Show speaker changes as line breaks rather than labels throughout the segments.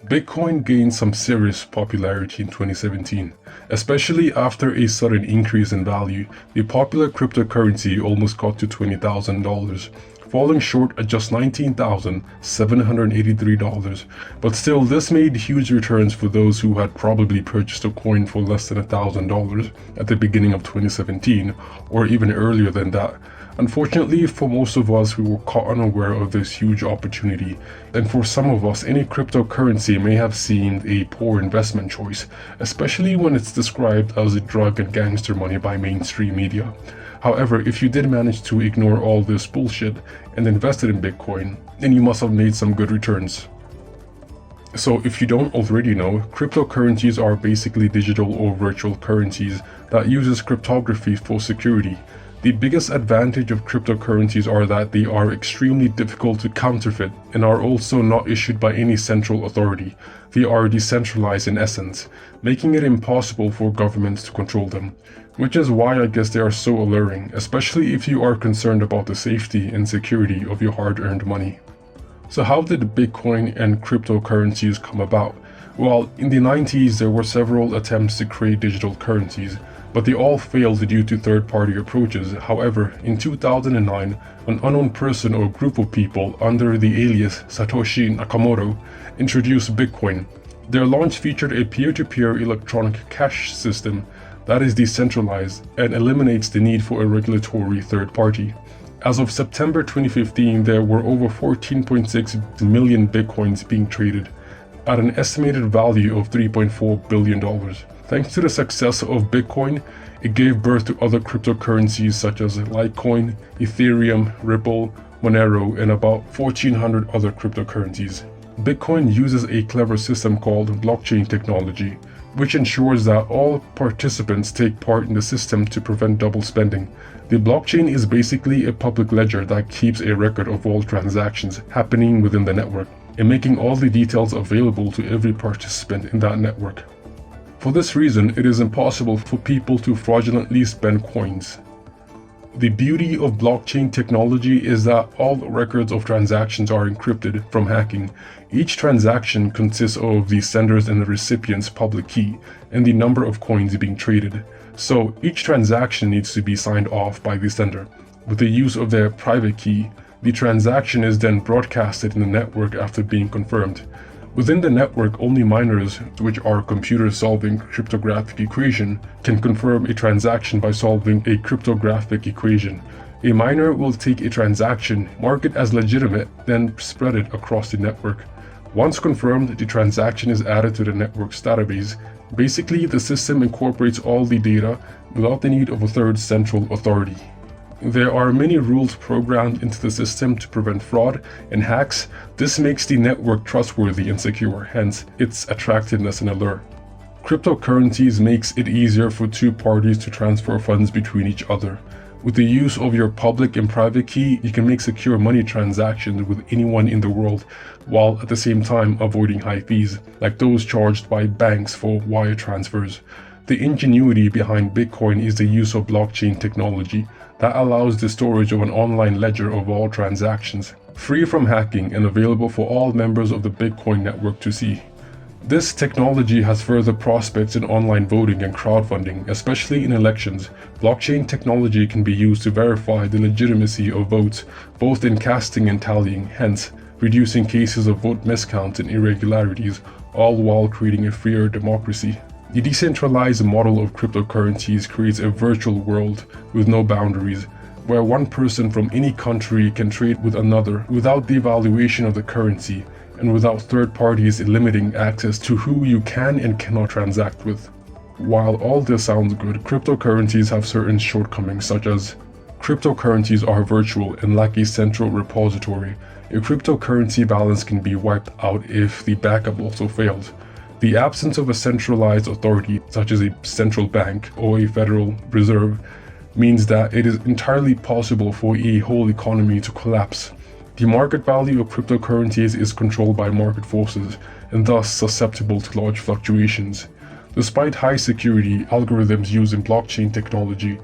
Bitcoin gained some serious popularity in 2017, especially after a sudden increase in value. The popular cryptocurrency almost got to $20,000, falling short at just $19,783. But still, this made huge returns for those who had probably purchased a coin for less than $1,000 at the beginning of 2017, or even earlier than that. Unfortunately, for most of us, we were caught unaware of this huge opportunity, and for some of us, any cryptocurrency may have seemed a poor investment choice, especially when it's described as a drug and gangster money by mainstream media. However, if you did manage to ignore all this bullshit and invested in Bitcoin, then you must have made some good returns. So if you don't already know, cryptocurrencies are basically digital or virtual currencies that uses cryptography for security. The biggest advantage of cryptocurrencies are that they are extremely difficult to counterfeit and are also not issued by any central authority. They are decentralized in essence, making it impossible for governments to control them. Which is why I guess they are so alluring, especially if you are concerned about the safety and security of your hard-earned money. So how did Bitcoin and cryptocurrencies come about? Well, in the 90s there were several attempts to create digital currencies, but they all failed due to third-party approaches. However, in 2009, an unknown person or group of people under the alias Satoshi Nakamoto introduced Bitcoin. Their launch featured a peer-to-peer electronic cash system that is decentralized and eliminates the need for a regulatory third party. As of September 2015, there were over 14.6 million Bitcoins being traded at an estimated value of $3.4 billion. Thanks to the success of Bitcoin, it gave birth to other cryptocurrencies such as Litecoin, Ethereum, Ripple, Monero, and about 1,400 other cryptocurrencies. Bitcoin uses a clever system called blockchain technology, which ensures that all participants take part in the system to prevent double spending. The blockchain is basically a public ledger that keeps a record of all transactions happening within the network, and making all the details available to every participant in that network. For this reason, it is impossible for people to fraudulently spend coins. The beauty of blockchain technology is that all records of transactions are encrypted from hacking. Each transaction consists of the sender's and the recipient's public key and the number of coins being traded. So each transaction needs to be signed off by the sender. With the use of their private key, the transaction is then broadcasted in the network after being confirmed. Within the network, only miners, which are computers solving cryptographic equation, can confirm a transaction by solving a cryptographic equation. A miner will take a transaction, mark it as legitimate, then spread it across the network. Once confirmed, the transaction is added to the network's database. Basically, the system incorporates all the data without the need of a third central authority. There are many rules programmed into the system to prevent fraud and hacks. This makes the network trustworthy and secure, hence its attractiveness and allure. Cryptocurrencies makes it easier for two parties to transfer funds between each other. With the use of your public and private key, you can make secure money transactions with anyone in the world, while at the same time avoiding high fees, like those charged by banks for wire transfers. The ingenuity behind Bitcoin is the use of blockchain technology that allows the storage of an online ledger of all transactions, free from hacking and available for all members of the Bitcoin network to see. This technology has further prospects in online voting and crowdfunding, especially in elections. Blockchain technology can be used to verify the legitimacy of votes, both in casting and tallying, hence reducing cases of vote miscounts and irregularities, all while creating a freer democracy. The decentralized model of cryptocurrencies creates a virtual world with no boundaries, where one person from any country can trade with another without devaluation of the currency and without third parties limiting access to who you can and cannot transact with. While all this sounds good, cryptocurrencies have certain shortcomings, such as cryptocurrencies are virtual and lack a central repository. A cryptocurrency balance can be wiped out if the backup also fails. The absence of a centralized authority, such as a central bank or a Federal Reserve, means that it is entirely possible for a whole economy to collapse. The market value of cryptocurrencies is controlled by market forces and thus susceptible to large fluctuations. Despite high security algorithms used in blockchain technology,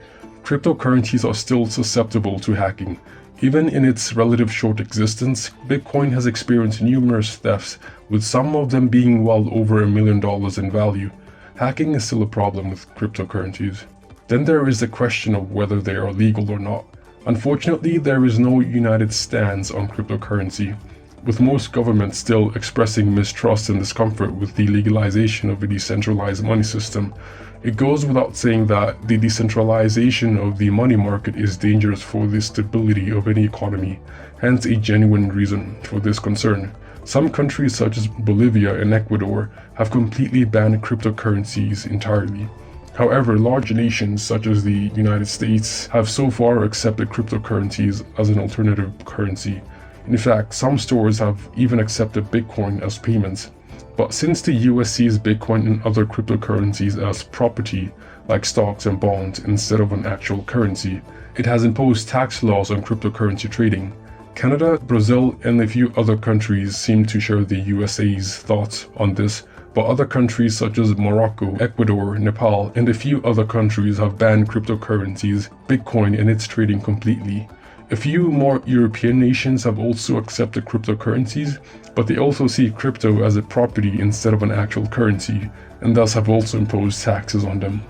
cryptocurrencies are still susceptible to hacking. Even in its relative short existence, Bitcoin has experienced numerous thefts, with some of them being well over $1 million in value. Hacking is still a problem with cryptocurrencies. Then there is the question of whether they are legal or not. Unfortunately, there is no united stance on cryptocurrency, with most governments still expressing mistrust and discomfort with the legalization of a decentralized money system. It goes without saying that the decentralization of the money market is dangerous for the stability of any economy, hence a genuine reason for this concern. Some countries such as Bolivia and Ecuador have completely banned cryptocurrencies entirely. However, large nations such as the United States have so far accepted cryptocurrencies as an alternative currency. In fact, some stores have even accepted Bitcoin as payments. But since the US sees Bitcoin and other cryptocurrencies as property, like stocks and bonds, instead of an actual currency, it has imposed tax laws on cryptocurrency trading. Canada, Brazil, and a few other countries seem to share the USA's thoughts on this, but other countries such as Morocco, Ecuador, Nepal, and a few other countries have banned cryptocurrencies, Bitcoin, and its trading completely. A few more European nations have also accepted cryptocurrencies, but they also see crypto as a property instead of an actual currency, and thus have also imposed taxes on them.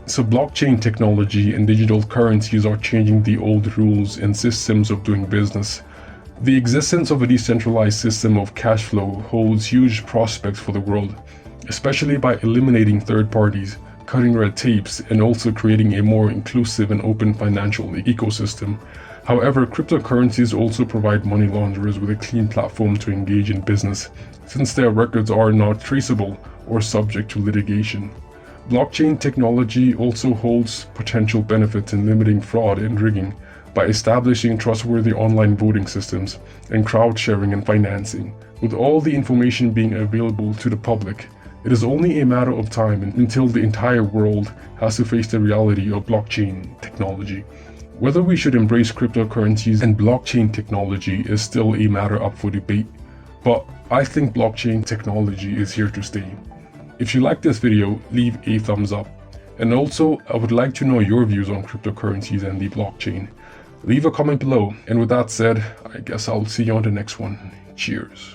So blockchain technology and digital currencies are changing the old rules and systems of doing business. The existence of a decentralized system of cash flow holds huge prospects for the world, especially by eliminating third parties, cutting red tapes, and also creating a more inclusive and open financial ecosystem. However, cryptocurrencies also provide money launderers with a clean platform to engage in business, since their records are not traceable or subject to litigation. Blockchain technology also holds potential benefits in limiting fraud and rigging by establishing trustworthy online voting systems and crowd sharing and financing. With all the information being available to the public, it is only a matter of time until the entire world has to face the reality of blockchain technology. Whether we should embrace cryptocurrencies and blockchain technology is still a matter up for debate, but I think blockchain technology is here to stay. If you like this video, leave a thumbs up. And also, I would like to know your views on cryptocurrencies and the blockchain. Leave a comment below, and with that said, I guess I'll see you on the next one. Cheers.